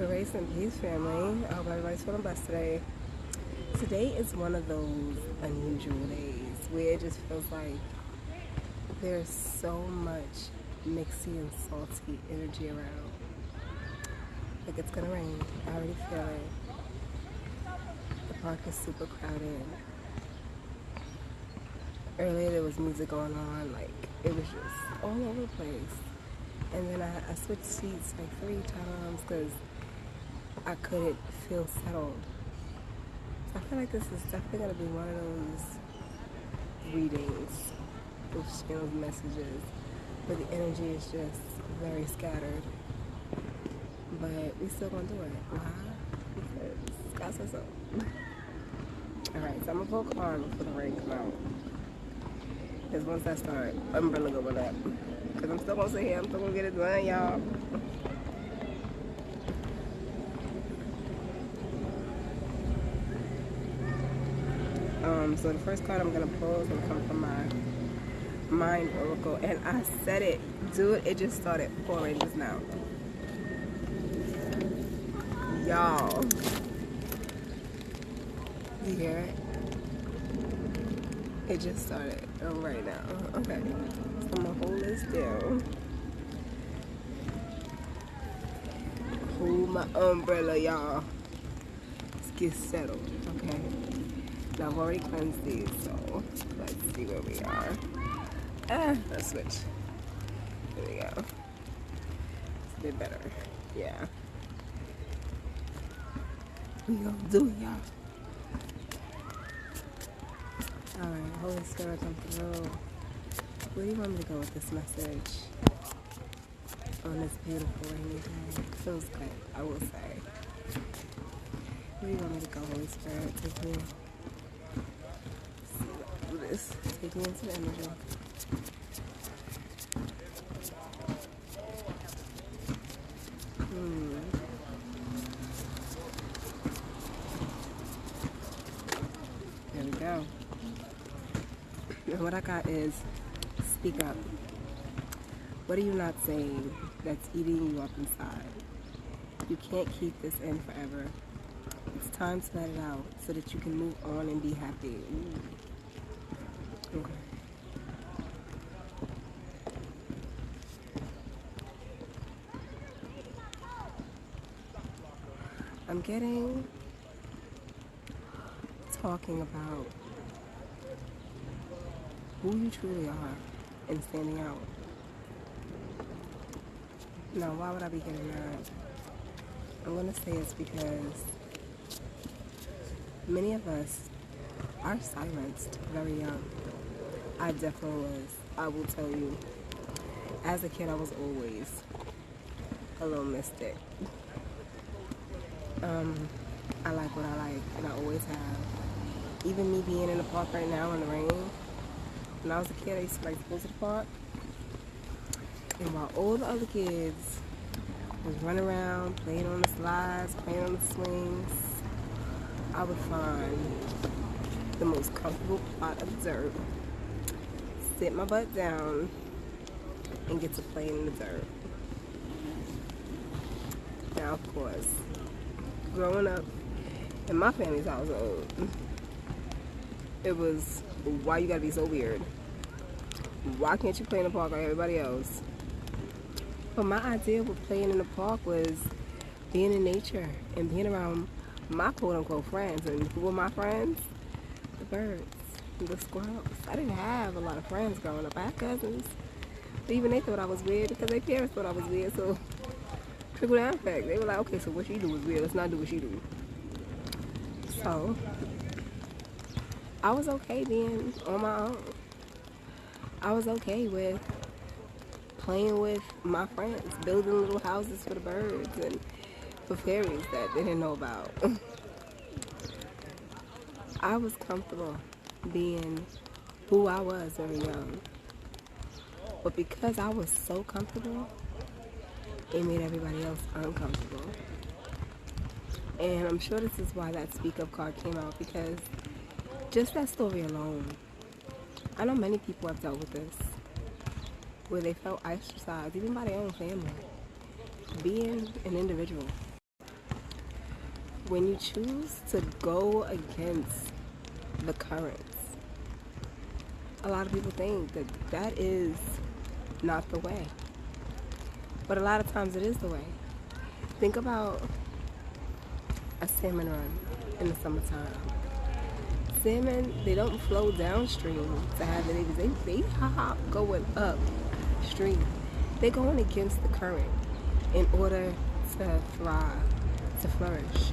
Grace and peace, family. I hope everybody's feeling blessed today. Today is one of those unusual days where it just feels like there's so much mixy and salty energy around. Like it's gonna rain. I already feel it. The park is super crowded. Earlier there was music going on. Like it was just all over the place. And then I switched seats like 3 times because I couldn't feel settled. So I feel like this is definitely going to be one of those readings with those messages where the energy is just very scattered. But we still going to do it. Why? Because God says so. Alright, so I'm going to pull a card before the rain come out. Because once I start, umbrella going up. Because I'm still going to sit here. I'm still going to get it done, y'all. So the first card I'm going to pull is going to come from my Mind Oracle. And I said it. Dude, it just started pouring just now. Y'all. You hear it? It just started right now. Okay. So I'm going to hold this down. Hold my umbrella, y'all. Let's get settled. Okay. Now I've already cleansed these, so let's see where we are. Let's switch. There we go. It's a bit better. Yeah. We gonna do it, y'all. Alright, Holy Spirit, come through. Where do you want me to go with this message? On this beautiful rainy day. Feels good, I will say. Where do you want me to go, Holy Spirit? Take me. Do this. Take me into the energy. There we go. And what I got is speak up. What are you not saying that's eating you up inside? You can't keep this in forever. It's time to let it out so that you can move on and be happy. Ooh. Okay. I'm getting talking about who you truly are and standing out. Now, why would I be getting that? I'm going to say it's because many of us are silenced very young. I definitely was. I will tell you. As a kid, I was always a little mystic. I like what I like, and I always have. Even me being in the park right now in the rain, when I was a kid, I used to like to go to the park. And while all the other kids was running around, playing on the slides, playing on the swings, I would find the most comfortable plot of dirt, sit my butt down, and get to play in the dirt. Now, of course, growing up in my family's household, it was, why you gotta be so weird? Why can't you play in the park like everybody else? But my idea with playing in the park was being in nature and being around my quote-unquote friends. And who were my friends? The birds, the squirrels. I didn't have a lot of friends growing up. I had cousins. But even they thought I was weird because their parents thought I was weird. So, trickle down effect. They were like, okay, so what she do is weird. Let's not do what she do. So, I was okay being on my own. I was okay with playing with my friends, building little houses for the birds and for fairies that they didn't know about. I was comfortable being who I was very young. But because I was so comfortable, it made everybody else uncomfortable. And I'm sure this is why that Speak Up card came out, because just that story alone, I know many people have dealt with this, where they felt ostracized, even by their own family, being an individual. when you choose to go against the currents, a lot of people think that that is not the way. But a lot of times it is the way. Think about a salmon run in the summertime. Salmon, they don't flow downstream to have the babies. They hop going upstream. They're going against the current in order to thrive, to flourish.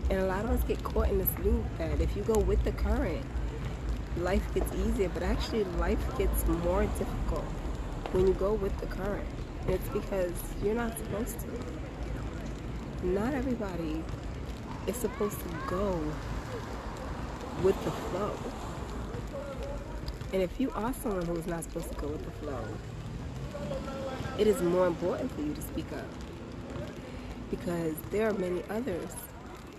And a lot of us get caught in this loop that if you go with the current, life gets easier, but actually life gets more difficult when you go with the current. And it's because you're not supposed to. Not everybody is supposed to go with the flow. And if you are someone who is not supposed to go with the flow, it is more important for you to speak up, because there are many others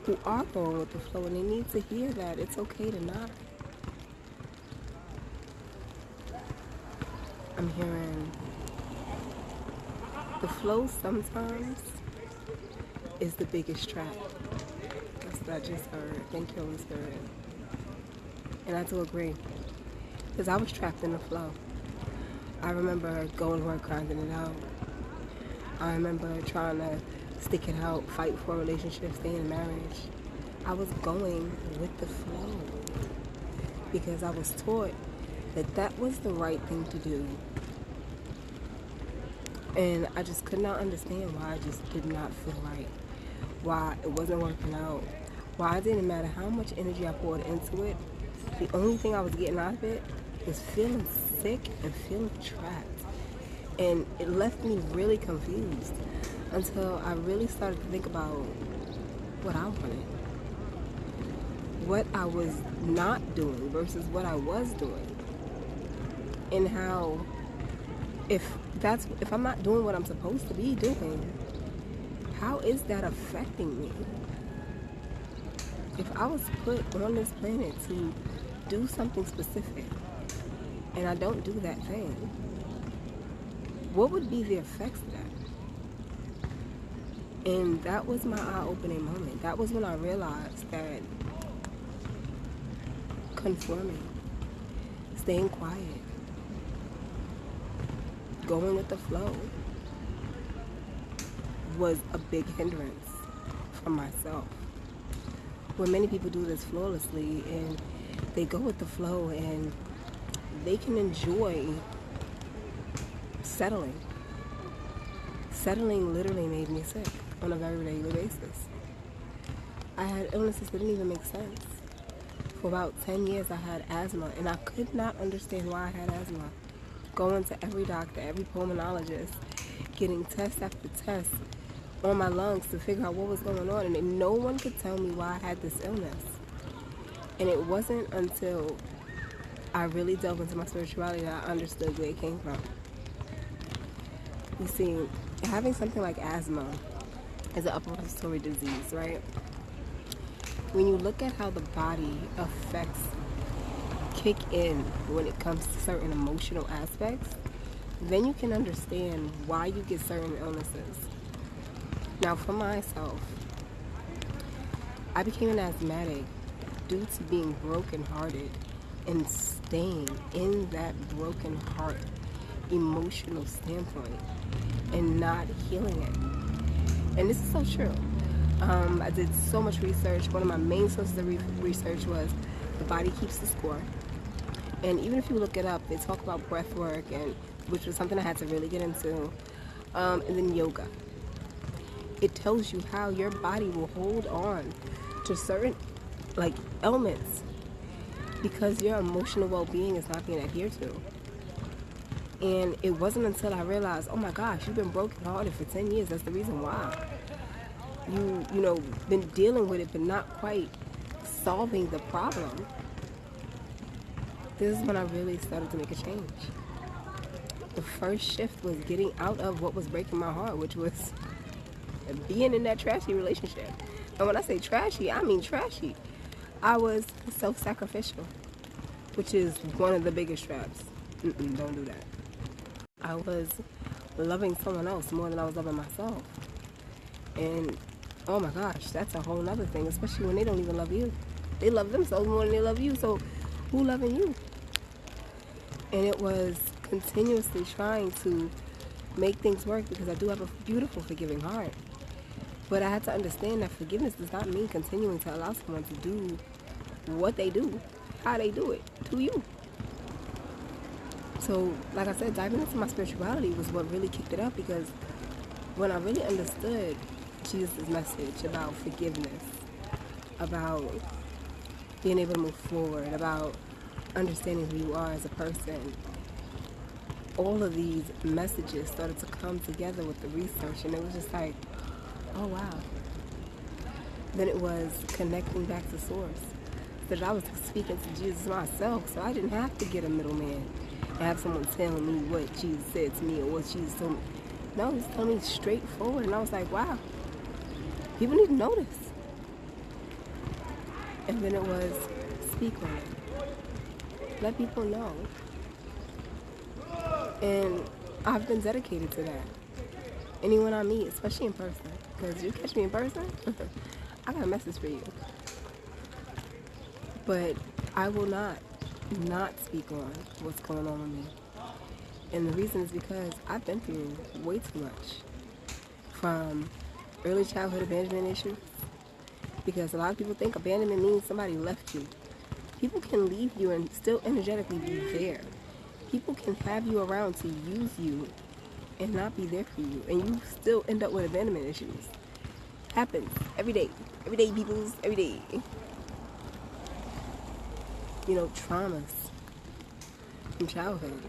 who are going with the flow, and they need to hear that it's okay to not. I'm hearing the flow sometimes is the biggest trap. That's what I just heard. Thank you, Holy Spirit. And I do agree, because I was trapped in the flow. I remember going to work, grinding it out. I remember trying to stick it out, fight for a relationship, stay in marriage. I was going with the flow because I was taught that that was the right thing to do. And I just could not understand why I just did not feel right, why it wasn't working out, why it didn't matter how much energy I poured into it. The only thing I was getting out of it was feeling sick and feeling trapped. And it left me really confused until I really started to think about what I wanted, what I was not doing versus what I was doing, and how if I'm not doing what I'm supposed to be doing, how is that affecting me? If I was put on this planet to do something specific and I don't do that thing, what would be the effects of that? And that was my eye-opening moment. That was when I realized that conforming, staying quiet, going with the flow was a big hindrance for myself. Where many people do this flawlessly and they go with the flow and they can enjoy settling. Settling literally made me sick on a very regular basis. I had illnesses that didn't even make sense. For about 10 years I had asthma, and I could not understand why I had asthma. Going to every doctor, every pulmonologist, getting test after test on my lungs to figure out what was going on, and no one could tell me why I had this illness. And it wasn't until I really delved into my spirituality that I understood where it came from. You see, having something like asthma is an upper respiratory disease, right? When you look at how the body effects kick in when it comes to certain emotional aspects, then you can understand why you get certain illnesses. Now, for myself, I became an asthmatic due to being brokenhearted and staying in that broken heart emotional standpoint and not healing it. And this is so true. I did so much research. One of my main sources of research was the body keeps the score. And even if you look it up, they talk about breath work, and which was something I had to really get into, and then yoga. It tells you how your body will hold on to certain ailments because your emotional well-being is not being adhered to. And it wasn't until I realized, oh my gosh, you've been brokenhearted for 10 years. That's the reason why. You know, been dealing with it but not quite solving the problem. This is when I really started to make a change. The first shift was getting out of what was breaking my heart, which was being in that trashy relationship. And when I say trashy, I mean trashy. I was self-sacrificial, which is one of the biggest traps. Don't do that. I was loving someone else more than I was loving myself. And oh my gosh, that's a whole nother thing, especially when they don't even love you. They love themselves more than they love you, so who loving you? And it was continuously trying to make things work because I do have a beautiful, forgiving heart. But I had to understand that forgiveness does not mean continuing to allow someone to do what they do, how they do it, to you. So, like I said, diving into my spirituality was what really kicked it up, because when I really understood Jesus' message about forgiveness, about being able to move forward, about understanding who you are as a person, all of these messages started to come together with the research, and it was just like, oh wow. Then it was connecting back to source. But I was speaking to Jesus myself, so I didn't have to get a middleman and have someone telling me what Jesus said to me or what Jesus told me. No, he's telling me straightforward, and I was like, wow, people need to know this. And then it was speak on it. Let people know. And I've been dedicated to that. Anyone I meet, especially in person, because you catch me in person, I got a message for you. But I will not speak on what's going on with me. And the reason is because I've been through way too much. From early childhood abandonment issues, because a lot of people think abandonment means somebody left you. People can leave you and still energetically be there. People can have you around to use you and not be there for you, and you still end up with abandonment issues. Happens every day, peoples, every day. You know, traumas from childhood.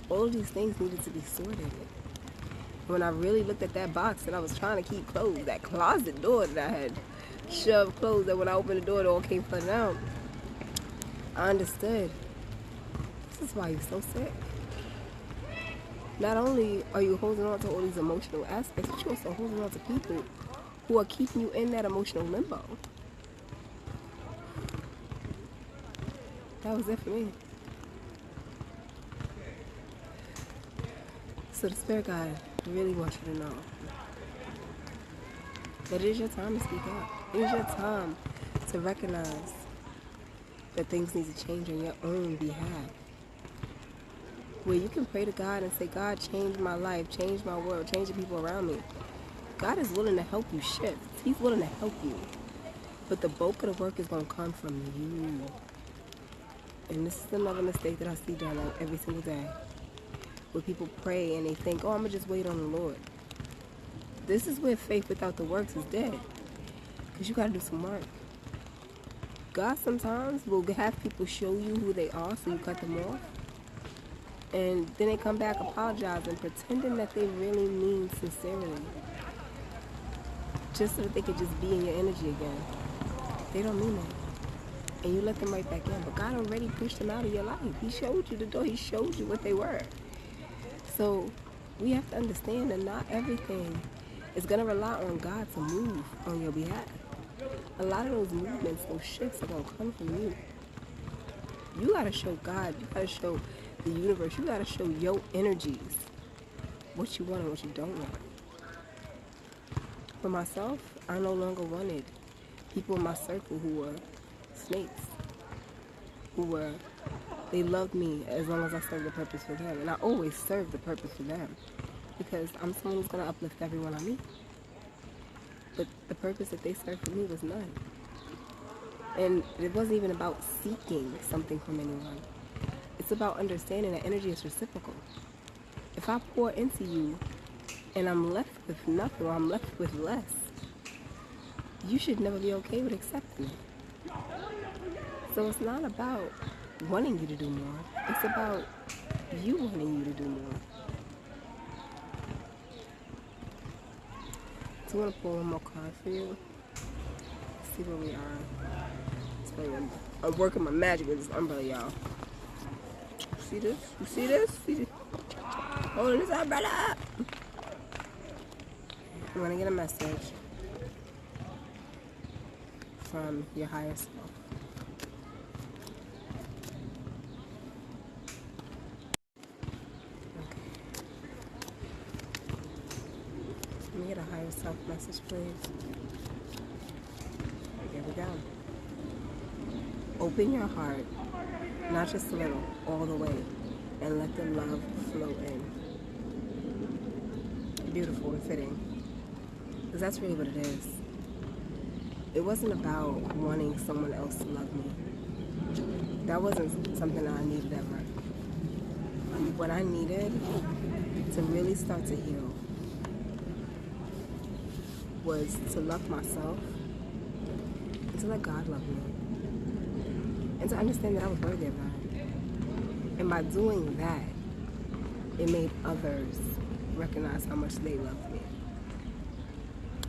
All of these things needed to be sorted. When I really looked at that box that I was trying to keep closed, that closet door that I had shoved closed, that when I opened the door, it all came flooding out, I understood. This is why you're so sick. Not only are you holding on to all these emotional aspects, but you're also holding on to people who are keeping you in that emotional limbo. That was it for me. So the Spirit God really wants you to know that it is your time to speak up. It is your time to recognize that things need to change on your own behalf. Where you can pray to God and say, God, change my life, change my world, change the people around me. God is willing to help you shift. He's willing to help you. But the bulk of the work is going to come from you. And this is another mistake that I see done every single day. Where people pray and they think, oh, I'm going to just wait on the Lord. This is where faith without the works is dead. Because you got to do some work. God sometimes will have people show you who they are so you cut them off. And then they come back apologizing, pretending that they really mean sincerity. Just so that they could just be in your energy again. They don't mean that. And you let them right back in. But God already pushed them out of your life. He showed you the door. He showed you what they were. So we have to understand that not everything is going to rely on God to move on your behalf. A lot of those movements, those shifts are going to come from you. You got to show God. You got to show the universe. You got to show your energies what you want and what you don't want. For myself, I no longer wanted people in my circle who were snakes, they loved me as long as I served the purpose for them. And I always served the purpose for them because I'm someone who's going to uplift everyone I meet. But the purpose that they served for me was none. And it wasn't even about seeking something from anyone. It's about understanding that energy is reciprocal. If I pour into you and I'm left with nothing or I'm left with less, you should never be okay with accepting it. So it's not about wanting you to do more. It's about you wanting you to do more. So I want to pull one more card for you. Let's see where we are. I'm working my magic with this umbrella, y'all. See this? You see this? See this? Holding this umbrella up. I'm going to get a message from your higher self. Let me get a higher self message, please. Here we go. Open your heart, not just a little, all the way, and let the love flow in. Beautiful and fitting. Because that's really what it is. It wasn't about wanting someone else to love me. That wasn't something that I needed ever. What I needed to really start to heal was to love myself and to let God love me. And to understand that I was worthy of that. And by doing that, it made others recognize how much they loved me.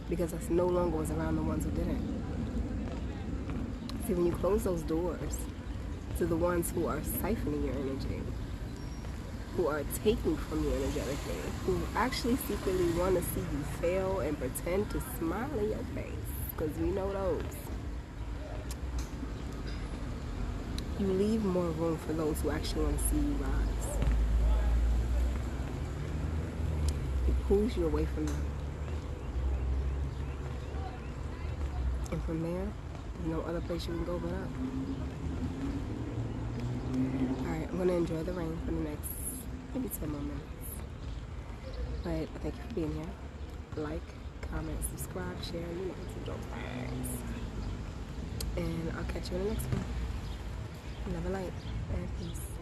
Because I no longer was around the ones who didn't. See, when you close those doors to the ones who are siphoning your energy, who are taking from you energetically, who actually secretly want to see you fail and pretend to smile in your face, because we know those. You leave more room for those who actually want to see you rise. It pulls you away from them. And from there, there's no other place you can go but up. Alright, I'm going to enjoy the rain for the next maybe 10 more minutes. But thank you for being here. Like, comment, subscribe, share, you know, some jokes. And I'll catch you in the next one. Love and light and peace.